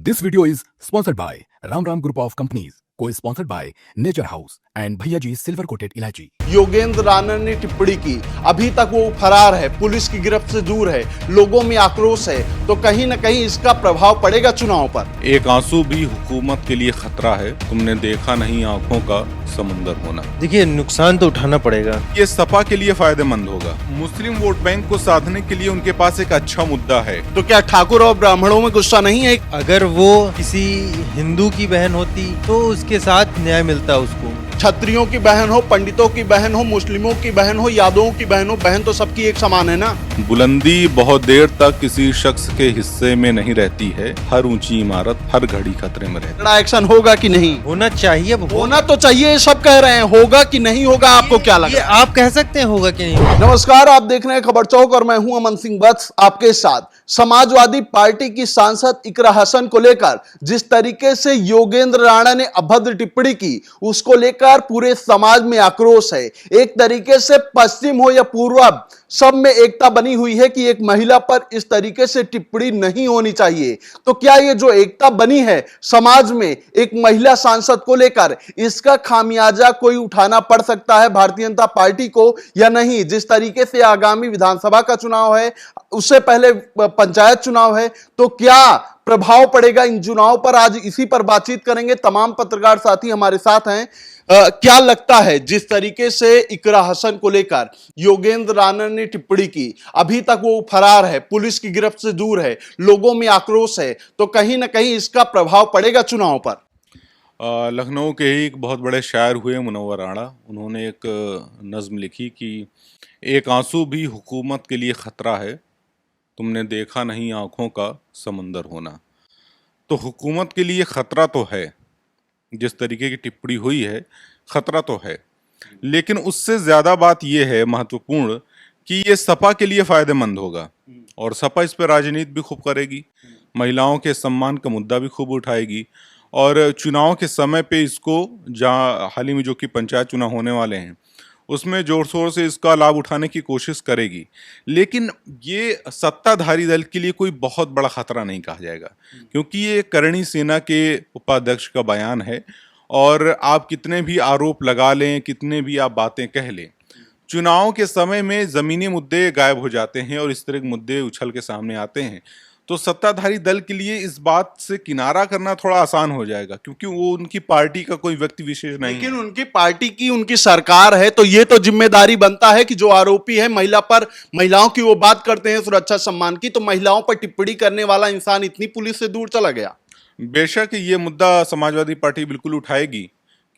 This video is sponsored by Ram Ram Group of Companies, co-sponsored by Nature House and Bhaiya Ji Silver Coated Ilachi. Yogendra Rana ने टिप्पणी की, अभी तक वो फरार है, पुलिस की गिरफ्त से दूर है, लोगों में आक्रोश है, तो कहीं न कहीं इसका प्रभाव पड़ेगा चुनाव पर। एक आंसू भी हुकूमत के लिए खतरा है, तुमने देखा नहीं आंखों का समुंदर होना। देखिए, नुकसान तो उठाना पड़ेगा। ये सपा के लिए फायदेमंद होगा। मुस्लिम वोट बैंक को साधने के लिए उनके पास एक अच्छा मुद्दा है। तो क्या ठाकुर और ब्राह्मणों में गुस्सा नहीं है? अगर वो किसी हिंदू की बहन होती तो उसके साथ न्याय मिलता उसको। क्षत्रियों की बहन हो, पंडितों की बहन हो, मुस्लिमों की बहन हो, यादवों की बहन हो, बहन तो सबकी एक समान है ना। बुलंदी बहुत देर तक किसी शख्स के हिस्से में नहीं रहती है, हर ऊंची इमारत हर घड़ी खतरे में रहती है। बड़ा एक्शन होगा कि नहीं? होना चाहिए। होना तो चाहिए, सब कह रहे हैं, होगा कि नहीं होगा, आपको क्या लगता है? आप कह सकते हैं होगा कि नहीं। नमस्कार, आप देख रहे हैं खबर चौक और मैं हूं अमन सिंह वत्स आपके साथ। समाजवादी पार्टी की सांसद इकरा हसन को लेकर जिस तरीके से योगेंद्र राणा ने अभद्र टिप्पणी की, उसको लेकर पूरे समाज में आक्रोश है। एक तरीके से पश्चिम हो या पूर्व, सब में एकता बनी हुई है कि एक महिला पर इस तरीके से टिप्पणी नहीं होनी चाहिए। तो क्या ये जो एकता बनी है समाज में एक महिला सांसद को लेकर, इसका खामियाजा कोई उठाना पड़ सकता है भारतीय जनता पार्टी को या नहीं? जिस तरीके से आगामी विधानसभा का चुनाव है, उससे पहले पंचायत चुनाव है, तो क्या प्रभाव पड़ेगा इन चुनाव पर? आज इसी पर बातचीत करेंगे। तमाम पत्रकार साथी हमारे साथ हैं। क्या लगता है जिस तरीके से इकरा हसन को लेकर योगेंद्र राणा ने टिप्पणी की, अभी तक वो फरार है, पुलिस की गिरफ्त से दूर है, लोगों में आक्रोश है, तो कहीं ना कहीं इसका प्रभाव पड़ेगा चुनाव पर? लखनऊ के ही एक बहुत बड़े शायर हुए मुनव्वर राणा, उन्होंने एक नज्म लिखी कि एक आंसू भी हुकूमत के लिए खतरा है, तुमने देखा नहीं आंखों का समुंदर होना। तो हुकूमत के लिए खतरा तो है, जिस तरीके की टिप्पणी हुई है खतरा तो है, लेकिन उससे ज्यादा बात यह है महत्वपूर्ण कि ये सपा के लिए फायदेमंद होगा और सपा इस पर राजनीति भी खूब करेगी, महिलाओं के सम्मान का मुद्दा भी खूब उठाएगी और चुनाव के समय पे इसको, जहाँ हाल ही में जो कि पंचायत चुनाव होने वाले हैं उसमें जोर शोर से इसका लाभ उठाने की कोशिश करेगी। लेकिन ये सत्ताधारी दल के लिए कोई बहुत बड़ा खतरा नहीं कहा जाएगा, क्योंकि ये करणी सेना के उपाध्यक्ष का बयान है और आप कितने भी आरोप लगा लें, कितने भी आप बातें कह लें, चुनाव के समय में जमीनी मुद्दे गायब हो जाते हैं और इस तरह के मुद्दे उछल के सामने आते हैं। तो सत्ताधारी दल के लिए इस बात से किनारा करना थोड़ा आसान हो जाएगा, क्योंकि वो उनकी पार्टी का कोई व्यक्ति विशेष नहीं है। लेकिन उनकी पार्टी की, उनकी सरकार है, तो ये तो जिम्मेदारी बनता है कि जो आरोपी है महिला पर, महिलाओं की वो बात करते हैं सुरक्षा सम्मान की, तो महिलाओं पर टिप्पणी करने वाला इंसान इतनी पुलिस से दूर चला गया। बेशक ये मुद्दा समाजवादी पार्टी बिल्कुल उठाएगी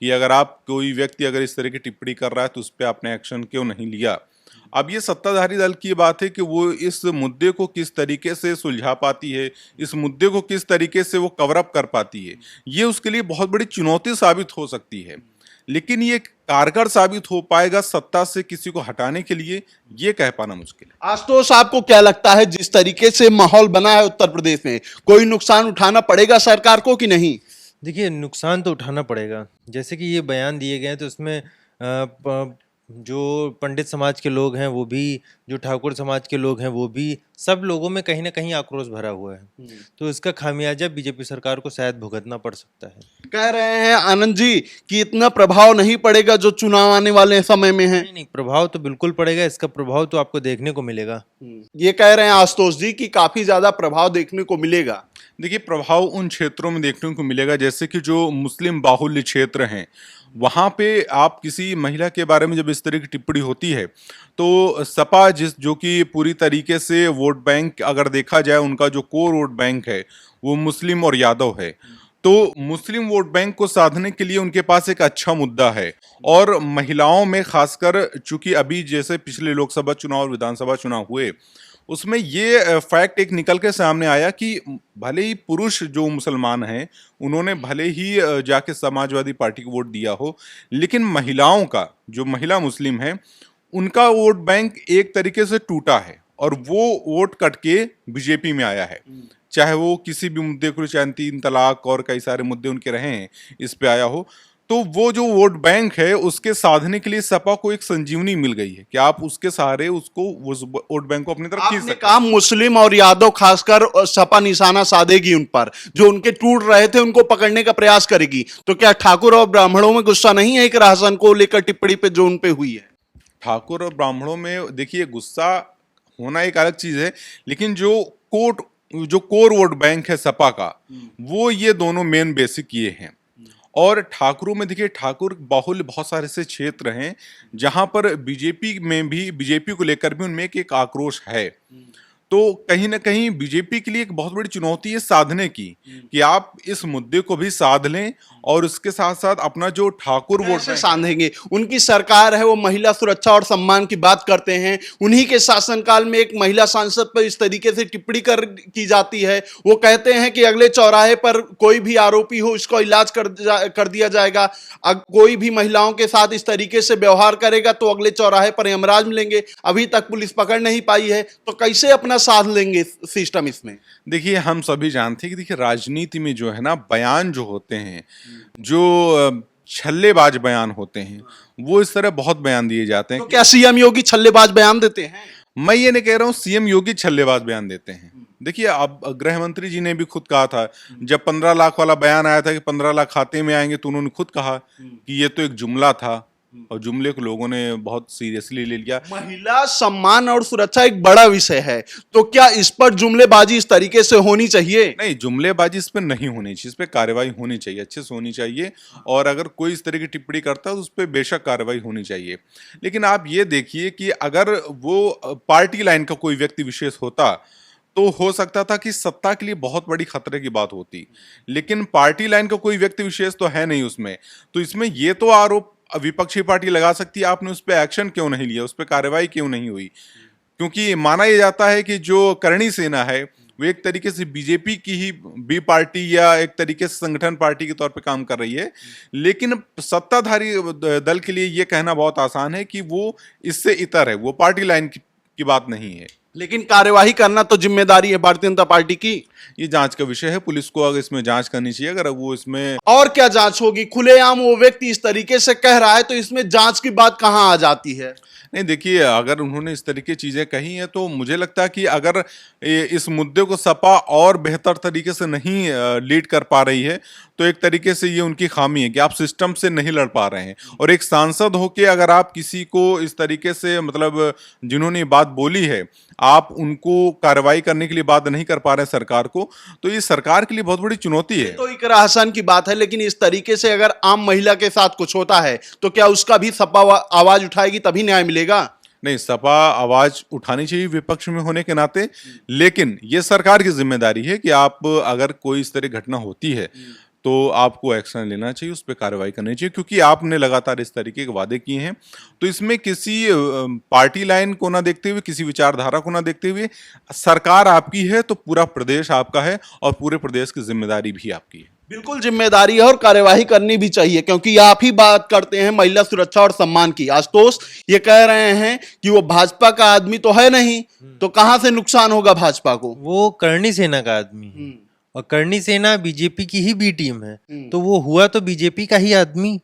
कि अगर आप, कोई व्यक्ति अगर इस तरह की टिप्पणी कर रहा है तो उस पर आपने एक्शन क्यों नहीं लिया। अब ये सत्ताधारी दल की बात है कि वो इस मुद्दे को किस तरीके से सुलझा पाती है, इस मुद्दे को किस तरीके से वो कवर अप कर पाती है, ये उसके लिए बहुत बड़ी चुनौती साबित हो सकती है। लेकिन ये कारगर साबित हो पाएगा सत्ता से किसी को हटाने के लिए, ये कह पाना मुश्किल है। आशुतोष, आपको क्या लगता है जिस तरीके से माहौल बना है उत्तर प्रदेश में, कोई नुकसान उठाना पड़ेगा सरकार को कि नहीं? देखिए, नुकसान तो उठाना पड़ेगा। जैसे कि ये बयान दिए गए हैं तो इसमें जो पंडित समाज के लोग हैं वो भी, जो ठाकुर समाज के लोग हैं वो भी, सब लोगों में कहीं ना कहीं आक्रोश भरा हुआ है। तो इसका खामियाजा बीजेपी सरकार को शायद भुगतना पड़ सकता है। कह रहे हैं आनंद जी कि इतना प्रभाव नहीं पड़ेगा जो चुनाव आने वाले समय में है। नहीं, प्रभाव तो बिल्कुल पड़ेगा। इसका प्रभाव तो आपको देखने को मिलेगा। ये कह रहे हैं आशुतोष जी कि काफी ज्यादा प्रभाव देखने को मिलेगा। देखिए, प्रभाव उन क्षेत्रों में देखने को मिलेगा जैसे कि जो मुस्लिम बाहुल्य क्षेत्र हैं, वहाँ पे आप किसी महिला के बारे में जब इस तरह की टिप्पणी होती है तो सपा, जो कि पूरी तरीके से वोट बैंक, अगर देखा जाए उनका जो कोर वोट बैंक है वो मुस्लिम और यादव है, तो मुस्लिम वोट बैंक को साधने के लिए उनके पास एक अच्छा मुद्दा है। और महिलाओं में खासकर, चूंकि अभी जैसे पिछले लोकसभा चुनाव और विधानसभा चुनाव हुए उसमें ये फैक्ट एक निकल के सामने आया कि भले ही पुरुष जो मुसलमान हैं उन्होंने भले ही जाके समाजवादी पार्टी को वोट दिया हो, लेकिन महिलाओं का, जो महिला मुस्लिम है, उनका वोट बैंक एक तरीके से टूटा है और वो वोट कट के बीजेपी में आया है। चाहे वो किसी भी मुद्दे को, चाहे 3 तलाक और कई सारे मुद्दे उनके रहे हैं, इस पे आया हो। तो वो जो वोट बैंक है उसके साधने के लिए सपा को एक संजीवनी मिल गई है कि आप उसके सहारे उसको उस वोट बैंक को अपनी तरफ खींच आपने सकते कहा मुस्लिम और यादव खासकर सपा निशाना साधेगी उन पर, जो उनके टूट रहे थे उनको पकड़ने का प्रयास करेगी। तो क्या ठाकुर और ब्राह्मणों में गुस्सा नहीं है इकरा हसन को लेकर टिप्पणी पे जो उन पे हुई है? ठाकुर और ब्राह्मणों में देखिए गुस्सा होना एक अलग चीज है, लेकिन जो कोर वोट बैंक है सपा का, वो ये दोनों मेन बेसिक ये हैं। और ठाकुरों में देखिए ठाकुर बाहुल्य बहुत सारे ऐसे क्षेत्र हैं जहां पर बीजेपी को लेकर भी उनमें एक आक्रोश है। तो कहीं ना कहीं बीजेपी के लिए एक बहुत बड़ी चुनौती है साधने की, कि आप इस मुद्दे को भी साध लें और उसके साथ साथ अपना जो ठाकुर वोट कैसे साधेंगे? उनकी सरकार है, वो महिला सुरक्षा और सम्मान की बात करते हैं। उन्हीं के शासनकाल में एक महिला सांसद पर इस तरीके से टिप्पणी की जाती है। वो कहते हैं कि अगले चौराहे पर कोई भी आरोपी हो इसको इलाज कर दिया जाएगा। कोई भी महिलाओं के साथ इस तरीके से व्यवहार करेगा तो अगले चौराहे पर यमराज मिलेंगे। अभी तक पुलिस पकड़ नहीं पाई है, तो कैसे अपना साध लेंगे सिस्टम इसमें? देखिए हम सभी जानते हैं कि देखिए राजनीति में जो है ना, बयान जो होते हैं, जो छल्लेबाज बयान होते हैं, वो इस तरह बहुत बयान दिए जाते हैं। तो क्या सीएम योगी छल्लेबाज बयान देते हैं? मैं ये नहीं कह रहा हूँ सीएम योगी छल्लेबाज बयान देते हैं। देखिए अब गृह मंत्री जी ने भी खुद कहा था, जब 15 लाख वाला बयान आया था कि 15 लाख खाते में आएंगे, तो उन्होंने खुद कहा कि ये तो एक जुमला था, और जुमले को लोगों ने बहुत सीरियसली ले लिया। महिला सम्मान और सुरक्षा एक बड़ा विषय है, तो क्या इस पर जुमलेबाजी इस तरीके से होनी चाहिए? नहीं, जुमलेबाजी इस पर नहीं होनी चाहिए, इस पर कार्रवाई होनी चाहिए, अच्छे से होनी चाहिए। और अगर कोई इस तरह की टिप्पणी करता है तो उस पर बेशक कार्रवाई होनी चाहिए। लेकिन आप ये देखिए कि अगर वो पार्टी लाइन का कोई व्यक्ति विशेष होता तो हो सकता था कि सत्ता के लिए बहुत बड़ी खतरे की बात होती, लेकिन पार्टी लाइन का कोई व्यक्ति विशेष तो है नहीं उसमें। तो इसमें ये तो आरोप विपक्षी पार्टी लगा सकती है, आपने उस पर एक्शन क्यों नहीं लिया, उस पर कार्रवाई क्यों नहीं हुई? क्योंकि माना यह जाता है कि जो करणी सेना है वो एक तरीके से बीजेपी की ही बी पार्टी या एक तरीके से संगठन पार्टी के तौर पे काम कर रही है। लेकिन सत्ताधारी दल के लिए ये कहना बहुत आसान है कि वो इससे इतर है, वो पार्टी लाइन की बात नहीं है। लेकिन कार्यवाही करना तो जिम्मेदारी है भारतीय जनता पार्टी की। ये जांच का विषय है, पुलिस को अगर इसमें जांच करनी चाहिए। अगर वो इसमें और क्या जांच होगी? खुलेआम वो व्यक्ति इस तरीके से कह रहा है तो इसमें जांच की बात कहां आ जाती है? नहीं, देखिए अगर उन्होंने इस तरीके चीजें कही हैं तो मुझे लगता है कि अगर इस मुद्दे को सपा और बेहतर तरीके से नहीं लीड कर पा रही है तो एक तरीके से ये उनकी खामी है कि आप सिस्टम से नहीं लड़ पा रहे हैं। और एक सांसद होके अगर आप किसी को इस तरीके से, मतलब जिन्होंने ये बात बोली है, आप उनको कार्रवाई करने के लिए बात नहीं कर पा रहे हैं सरकार को, तो ये सरकार के लिए बहुत बड़ी चुनौती है। तो इकरा हसन की बात है, लेकिन इस तरीके से अगर आम महिला के साथ कुछ होता है तो क्या उसका भी सपा आवाज उठाएगी, तभी न्याय मिलेगा? नहीं, सपा आवाज उठानी चाहिए विपक्ष में होने के नाते, लेकिन ये सरकार की जिम्मेदारी है कि आप अगर कोई इस तरह घटना होती है तो आपको एक्शन लेना चाहिए, उस पर कार्रवाई करनी चाहिए, क्योंकि आपने लगातार इस तरीके के वादे किए हैं। तो इसमें किसी पार्टी लाइन को ना देखते हुए, किसी विचारधारा को ना देखते हुए, सरकार आपकी है तो पूरा प्रदेश आपका है और पूरे प्रदेश की जिम्मेदारी भी आपकी है। बिल्कुल जिम्मेदारी है और कार्यवाही करनी भी चाहिए, क्योंकि आप ही बात करते हैं महिला सुरक्षा और सम्मान की। आशुतोष ये कह रहे हैं कि वो भाजपा का आदमी तो है नहीं, तो कहां से नुकसान होगा भाजपा को? वो करणी सेना का आदमी है और करणी सेना बीजेपी की ही बी टीम है, तो वो हुआ तो बीजेपी का ही आदमी।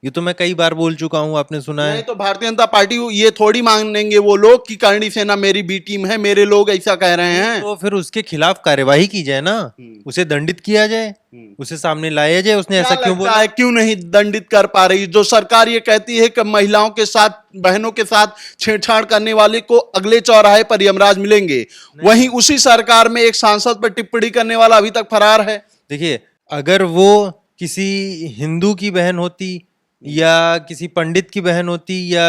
ये तो मैं कई बार बोल चुका हूँ, आपने सुना है। नहीं तो भारतीय जनता पार्टी ये थोड़ी मांगेंगे वो लोग कि करणी सेना मेरी बी टीम है, मेरे लोग ऐसा कह रहे हैं। तो फिर उसके खिलाफ कार्यवाही की जाए ना, उसे दंडित किया जाए, उसे सामने लाया जाए, उसने ऐसा क्यों बोला है? क्यों नहीं दंडित कर पा रही? जो सरकार ये कहती है कि महिलाओं के साथ, बहनों के साथ छेड़छाड़ करने वाले को अगले चौराहे पर यमराज मिलेंगे, वहीं उसी सरकार में एक सांसद पर टिप्पणी करने वाला अभी तक फरार है। देखिए, अगर वो किसी हिंदू की बहन होती या किसी पंडित की बहन होती या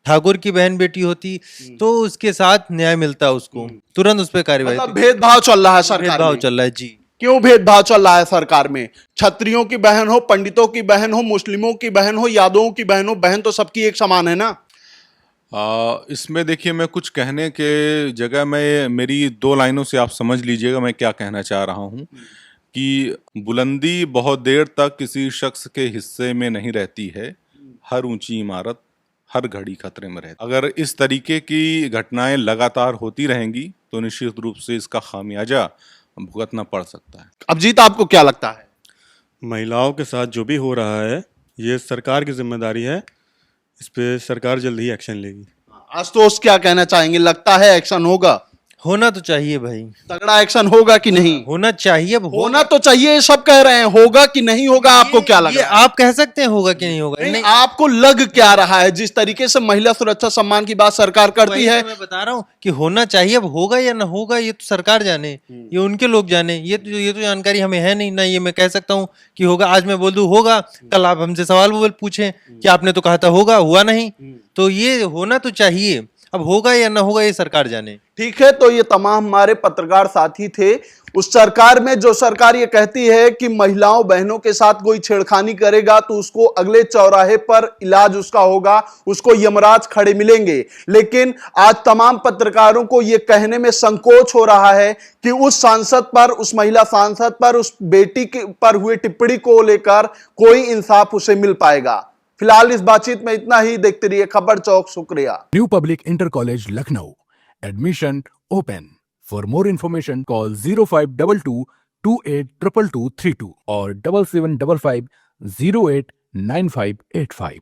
ठाकुर की बहन बेटी होती तो उसके साथ न्याय मिलता, उसको तुरंत उस पर कार्रवाई। मतलब भेदभाव चल रहा है सरकार भेदभाव में। चल रहा है जी। क्यों भेदभाव चल रहा है सरकार में? क्षत्रियों की बहन हो, पंडितों की बहन हो, मुस्लिमों की बहन हो, यादवों की बहन हो, बहन तो सबकी एक समान है ना। इसमें देखिए, मैं कुछ कहने के जगह में मेरी 2 लाइनों से आप समझ लीजिएगा मैं क्या कहना चाह रहा हूँ कि बुलंदी बहुत देर तक किसी शख्स के हिस्से में नहीं रहती है, हर ऊंची इमारत हर घड़ी खतरे में रहती। अगर इस तरीके की घटनाएं लगातार होती रहेंगी तो निश्चित रूप से इसका खामियाजा भुगतना पड़ सकता है। अभिजीत, आपको क्या लगता है? महिलाओं के साथ जो भी हो रहा है ये सरकार की जिम्मेदारी है, इस पे सरकार जल्द ही एक्शन लेगी। आशुतोष क्या कहना चाहेंगे, लगता है एक्शन होगा? होना तो चाहिए भाई, तगड़ा एक्शन होगा कि नहीं? होना चाहिए। अब होना तो चाहिए, ये सब कह रहे हैं, होगा कि नहीं होगा, आपको क्या लग ये रहा है? आप कह सकते हैं होगा कि नहीं होगा। नहीं, आपको लग क्या रहा है? जिस तरीके से महिला सुरक्षा सम्मान की बात सरकार करती वही है, तो मैं बता रहा हूँ कि होना चाहिए। अब होगा या ना होगा ये तो सरकार जाने, ये उनके लोग जाने। ये तो जानकारी हमें है नहीं ना, ये मैं कह सकता हूँ कि होगा। आज मैं बोल दूं होगा, कल आप हमसे सवाल पूछें कि आपने तो कहा था होगा, हुआ नहीं। तो ये होना तो चाहिए, अब होगा या ना होगा ये सरकार जाने। ठीक है। तो ये तमाम हमारे पत्रकार साथी थे। उस सरकार में जो सरकार ये कहती है कि महिलाओं बहनों के साथ कोई छेड़खानी करेगा तो उसको अगले चौराहे पर इलाज उसका होगा, उसको यमराज खड़े मिलेंगे। लेकिन आज तमाम पत्रकारों को यह कहने में संकोच हो रहा है कि उस सांसद पर, उस महिला सांसद पर, उस बेटी के पर हुए टिप्पणी को लेकर कोई इंसाफ उसे मिल पाएगा। फिलहाल इस बातचीत में इतना ही। देखते रहिए खबर चौक। शुक्रिया। New Public Inter College Lucknow. Admission open. For more information, call 0522 282232 or 7755 089585.